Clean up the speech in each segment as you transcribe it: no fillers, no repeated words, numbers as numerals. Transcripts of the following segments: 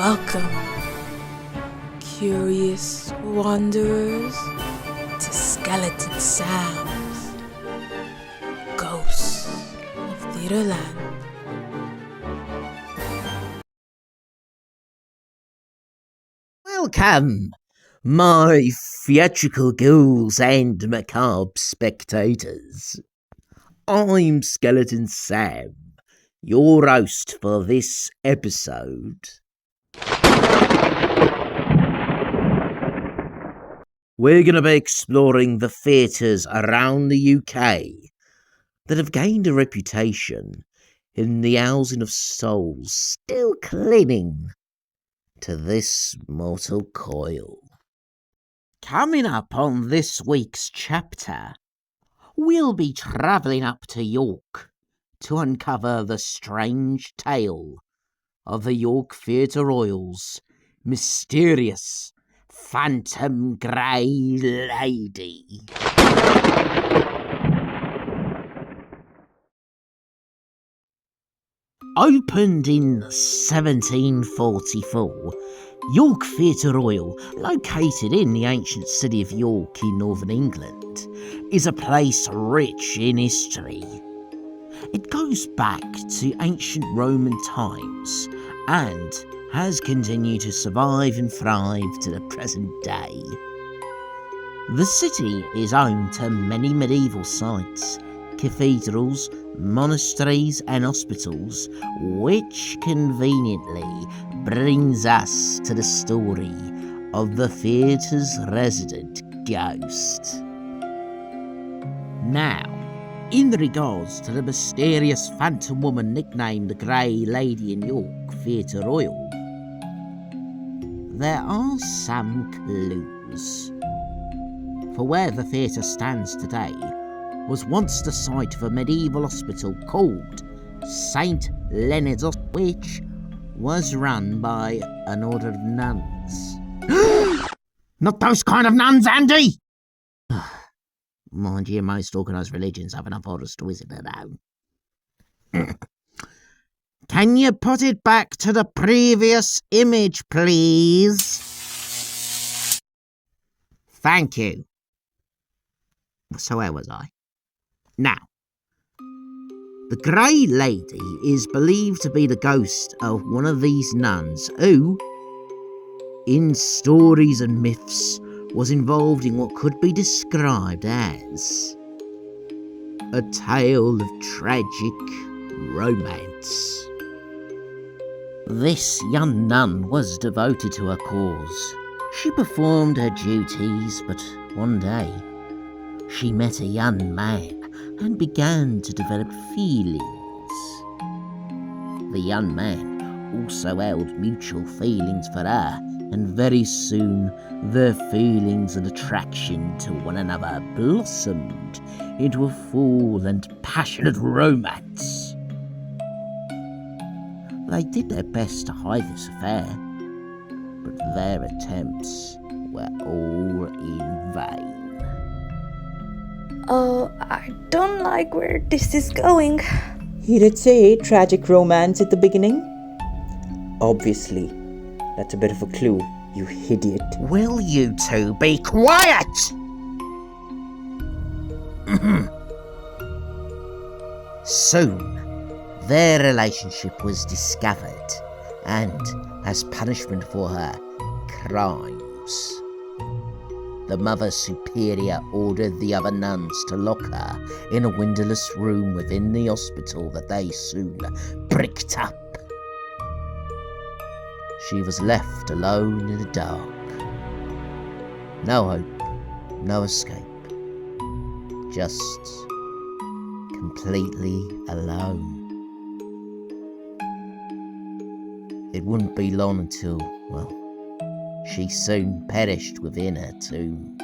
Welcome, curious wanderers, to Skeleton Sounds, Ghosts of Theatreland. Welcome, my theatrical ghouls and macabre spectators. I'm Skeleton Sam, your host for this episode. We're going to be exploring the theatres around the UK that have gained a reputation in the housing of souls still clinging to this mortal coil. Coming up on this week's chapter, we'll be travelling up to York to uncover the strange tale of the York Theatre Royal's mysterious Phantom Grey Lady. Opened in 1744, York Theatre Royal, located in the ancient city of York in northern England, is a place rich in history. It goes back to ancient Roman times and has continued to survive and thrive to the present day. The city is home to many medieval sites, cathedrals, monasteries and hospitals, which conveniently brings us to the story of the theatre's resident ghost. Now, in regards to the mysterious phantom woman nicknamed the Grey Lady in York Theatre Royal, there are some clues. For where the theatre stands today was once the site of a medieval hospital called St. Leonard's, which was run by an order of nuns. Not those kind of nuns, Andy! Mind you, most organised religions have enough horror stories of their own. Can you put it back to the previous image, please? Thank you. So where was I? Now, the Grey Lady is believed to be the ghost of one of these nuns who, in stories and myths, was involved in what could be described as a tale of tragic romance. This young nun was devoted to her cause. She performed her duties, but one day she met a young man and began to develop feelings. The young man also held mutual feelings for her, and very soon their feelings and attraction to one another blossomed into a full and passionate romance. They did their best to hide this affair, but their attempts were all in vain. I don't like where this is going. He did say tragic romance at the beginning. Obviously, that's a bit of a clue, you idiot. Will you two be quiet? Soon, their relationship was discovered, and as punishment for her crimes, the Mother Superior ordered the other nuns to lock her in a windowless room within the hospital that they soon bricked up. She was left alone in the dark. No hope, no escape. Just completely alone. It wouldn't be long until, well, she soon perished within her tomb.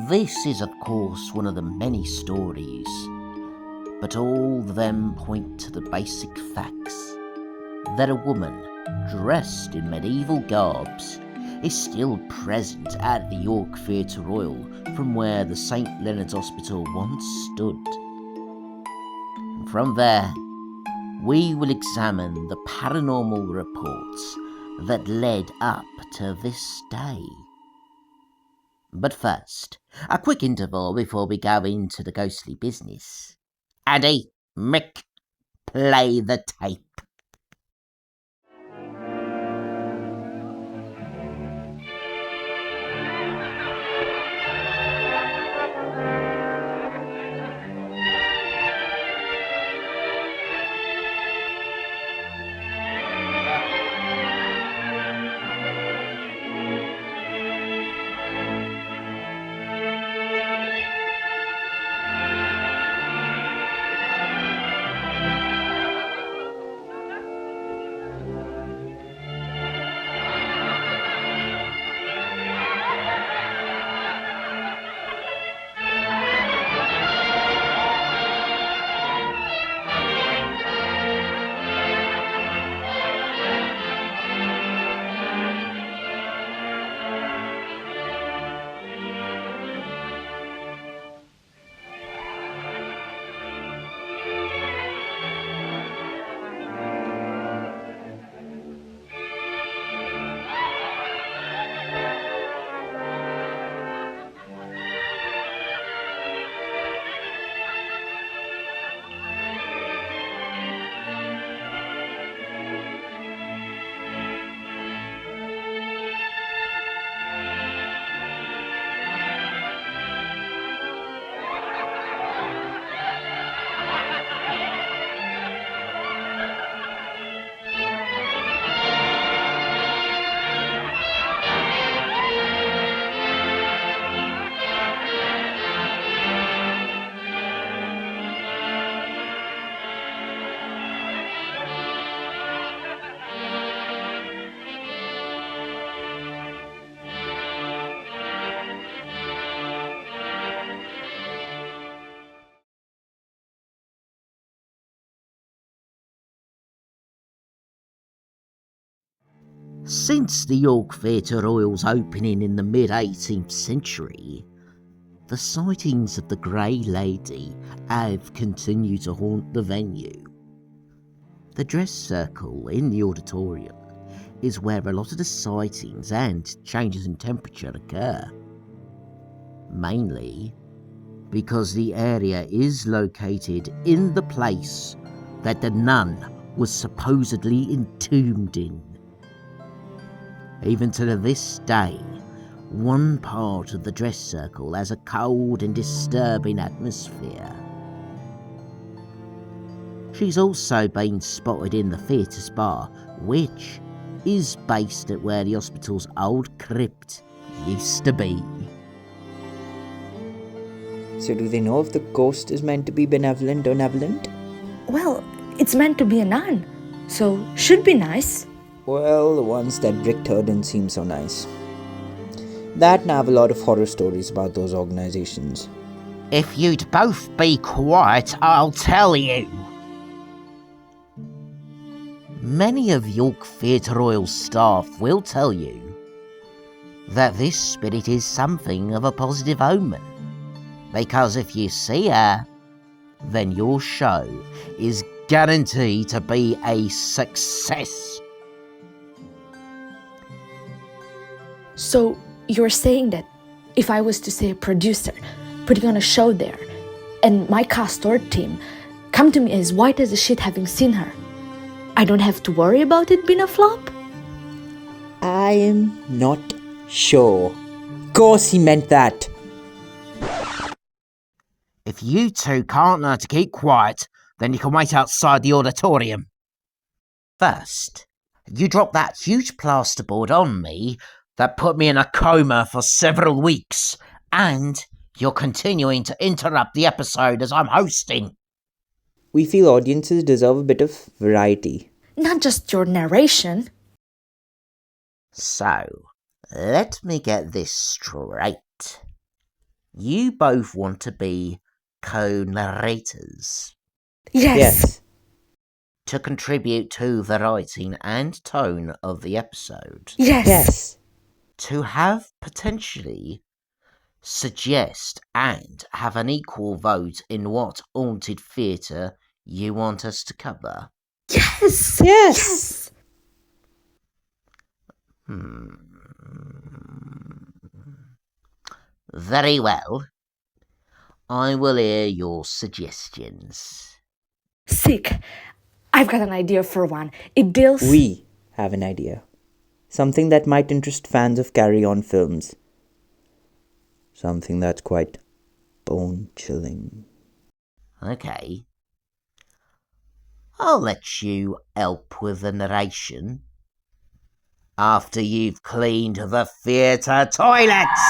This is, of course, one of the many stories, but all of them point to the basic facts that a woman dressed in medieval garbs is still present at the York Theatre Royal, from where the St. Leonard's Hospital once stood. And from there, we will examine the paranormal reports that led up to this day. But first, a quick interval before we go into the ghostly business. Andi, Mick, play the tape. Since the York Theatre Royal's opening in the mid-18th century, the sightings of the Grey Lady have continued to haunt the venue. The dress circle in the auditorium is where a lot of the sightings and changes in temperature occur. Mainly because the area is located in the place that the nun was supposedly entombed in. Even to this day, one part of the dress circle has a cold and disturbing atmosphere. She's also been spotted in the theatre spa, which is based at where the hospital's old crypt used to be. So do they know if the ghost is meant to be benevolent or nevolent? Well, it's meant to be a nun, so should be nice. Well, the ones that bricked her didn't seem so nice. That and I have a lot of horror stories about those organizations. If you'd both be quiet, I'll tell you. Many of York Theatre Royal's staff will tell you that this spirit is something of a positive omen, because if you see her, then your show is guaranteed to be a success. So you're saying that if I was to say a producer putting on a show there, and my cast or team come to me as white as a sheet having seen her, I don't have to worry about it being a flop? I am not sure. Of course he meant that. If you two can't learn to keep quiet, then you can wait outside the auditorium. First, you dropped that huge plasterboard on me that put me in a coma for several weeks, and you're continuing to interrupt the episode as I'm hosting. We feel audiences deserve a bit of variety. Not just your narration. So, let me get this straight. You both want to be co-narrators. Yes. To contribute to the writing and tone of the episode. Yes. To have potentially suggest and have an equal vote in what haunted theatre you want us to cover. Yes! Yes! Very well. I will hear your suggestions. Sick. I've got an idea for one. It deals... We have an idea. Something that might interest fans of carry-on films. Something that's quite bone-chilling. Okay. I'll let you help with the narration after you've cleaned the theatre toilets.